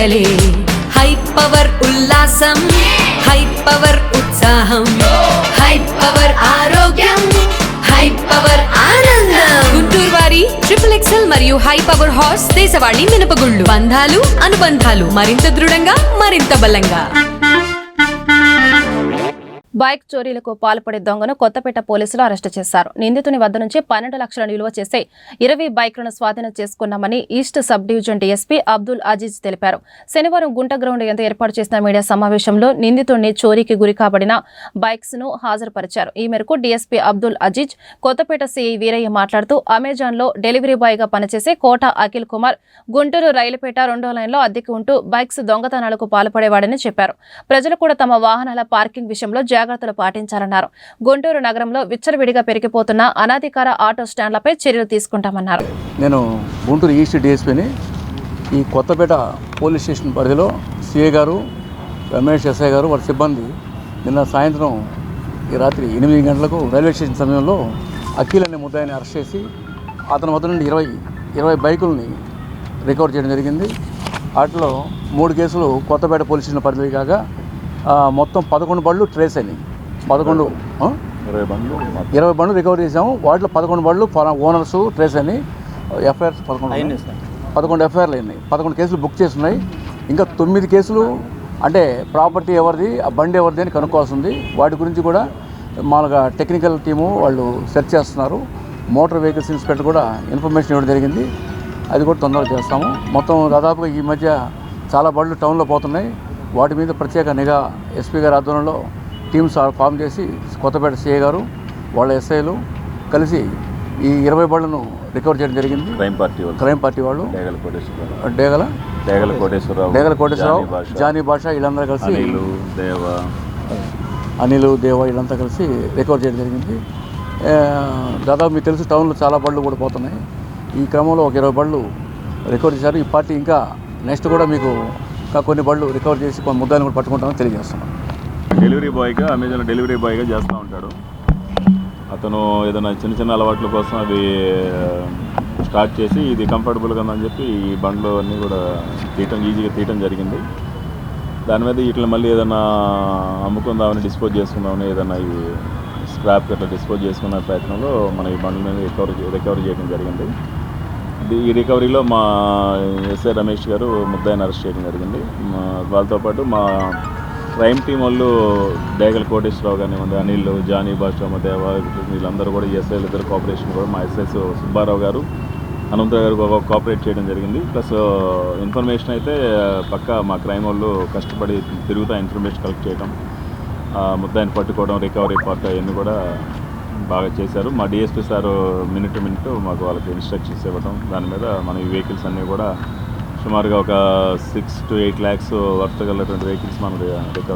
పండగలే high power ఉల్లాసం high power ఉత్సాహం high power ఆరోగ్యం హై పవర్ ఆనందం గుంటూరు వారి XXL మరియు హై పవర్ హార్స్ దేశవాళీ మినపగుళ్ళు బంధాలు అనుబంధాలు మరింత దృఢంగా మరింత బలంగా. బైక్ చోరీలకు పాల్పడే దొంగను కొత్తపేట పోలీసులు అరెస్టు చేశారు. నిందితుని వద్ద నుంచి 12 లక్షల విలువ చేసే 20 బైక్లను స్వాధీనం చేసుకున్నామని east sub division DSP Abdul Aziz తెలిపారు. శనివారం గుంట గ్రౌండ్ యందు ఏర్పాటు చేసిన మీడియా సమావేశంలో నిందితుడిని చోరీకి గురి కాబడిన బైక్స్ ను హాజరుపరిచారు. ఈ మేరకు డీఎస్పీ అబ్దుల్ అజీజ్ కొత్తపేట సిఐ వీరయ్య మాట్లాడుతూ అమెజాన్ లో డెలివరీ బాయ్ గా పనిచేసే కోట అఖిల్ కుమార్ గుంటూరు రైలుపేట 2వ లైన్లో అద్దెకి ఉంటూ బైక్స్ దొంగతనాలకు పాల్పడేవాడని చెప్పారు. ప్రజలు కూడా తమ వాహనాల పార్కింగ్ విషయంలో జాగ్రత్తలు పాటించాలన్నారు. గుంటూరు నగరంలో విచ్చలవిడిగా పెరిగిపోతున్న అనాధికార ఆటో స్టాండ్లపై చర్యలు తీసుకుంటామన్నారు. నేను గుంటూరు ఈస్ట్ డిఎస్పీని. ఈ కొత్తపేట పోలీస్ స్టేషన్ పరిధిలో సిఐ గారు, రమేష్ ఎస్ఐ గారు, వారి సిబ్బంది నిన్న సాయంత్రం ఈ రాత్రి 8 గంటలకు రైల్వే స్టేషన్ సమయంలో అఖిల్ అనే ముద్దాయిని అరెస్ట్ చేసి అతని వద్ద నుండి 20 బైకుల్ని రికవర్ చేయడం జరిగింది. వాటిలో 3 కేసులు కొత్తపేట పోలీస్ స్టేషన్ పరిధి కాగా మొత్తం 11 బండ్లు ట్రేస్ అయినాయి. 20 బండ్లు రికవర్ చేసాము. వాటిలో 11 బండ్లు ఓనర్స్ ట్రేస్ అయినాయి. ఎఫ్ఐఆర్స్ 11 ఎఫ్ఐఆర్లు అయినాయి. 11 కేసులు బుక్ చేస్తున్నాయి. ఇంకా 9 కేసులు అంటే ప్రాపర్టీ ఎవరిది, ఆ బండి ఎవరిది అని కనుక్కోవాల్సింది. వాటి గురించి కూడా మామూలుగా టెక్నికల్ టీము వాళ్ళు సెర్చ్ చేస్తున్నారు. మోటార్ వెహికల్స్ ఇన్స్పెక్టర్ కూడా ఇన్ఫర్మేషన్ ఇవ్వడం జరిగింది. అది కూడా తొందరగా చేస్తాము. మొత్తం దాదాపుగా ఈ మధ్య చాలా బండ్లు టౌన్లో పోతున్నాయి. వాటి మీద ప్రత్యేక నిఘా ఎస్పీ గారి ఆధ్వర్యంలో టీమ్స్ ఫామ్ చేసి కొత్తపేట సిఐ గారు వాళ్ళ ఎస్ఐలు కలిసి ఈ 20 బండ్లను రికవర్ చేయడం జరిగింది. క్రైమ్ పార్టీ వాళ్ళు డేగల కోటేశ్వరరావు, జానీ భాష వీళ్ళందరూ కలిసి అనిల్ దేవ వీళ్ళంతా కలిసి రికవర్ చేయడం జరిగింది. దాదాపు మీకు తెలుసు టౌన్లో చాలా బండ్లు కూడా పోతున్నాయి. ఈ క్రమంలో ఒక 20 బండ్లు రికవర్ చేశారు. ఈ పార్టీ ఇంకా నెక్స్ట్ కూడా మీకు కొన్ని బళ్ళు రికవర్ చేసి కొన్ని ముద్దాలను కూడా పట్టుకుంటామని తెలియజేస్తున్నాం. డెలివరీ బాయ్గా అమెజాన్ డెలివరీ బాయ్గా చేస్తూ ఉంటాడు. అతను ఏదైనా చిన్న అలవాట్ల కోసం అవి స్టార్ట్ చేసి ఇది కంఫర్టబుల్గా ఉందని చెప్పి ఈ బండ్లు అన్నీ కూడా ఈజీగా తీయటం జరిగింది. దాని మీద వీటిని మళ్ళీ ఏదైనా అమ్ముకుందామని డిస్పోజ్ చేసుకుందామని ఏదైనా ఇవి స్క్రాప్ అట్లా డిస్పోజ్ చేసుకున్న ప్రయత్నంలో మన ఈ బండ్ల మీద రికవరీ చేయడం జరిగింది. ఈ రికవరీలో మా ఎస్ఐ రమేష్ గారు ముద్దాయిని అరెస్ట్ చేయడం జరిగింది. వాళ్ళతో పాటు మా క్రైమ్ టీం వాళ్ళు డేగల కోటేశ్వరరావు కానివ్వండి, అనిల్, జానీ భాష, దేవ వీళ్ళందరూ కూడా ఎస్ఐలు ఇద్దరు కోఆపరేషన్ కూడా మా ఎస్ఐస్ సుబ్బారావు గారు, అనంతరావు గారు కోఆపరేట్ చేయడం జరిగింది. ప్లస్ ఇన్ఫర్మేషన్ అయితే పక్కా మా క్రైమ్ వాళ్ళు కష్టపడి తిరుగుతా ఇన్ఫర్మేషన్ కలెక్ట్ చేయడం, ముద్దాయిని పట్టుకోవడం, రికవరీ పార్ట్ అవన్నీ కూడా బాగా చేశారు. మా DSP sir minute to minute మాకు వాళ్ళకి ఇన్స్ట్రక్షన్స్ ఇవ్వడం, దాని మీద మన ఈ వెహికల్స్ అన్నీ కూడా సుమారుగా ఒక 6 to 8 lakhs వర్త్ గలటువంటి వెహికల్స్ మనకు రికవర్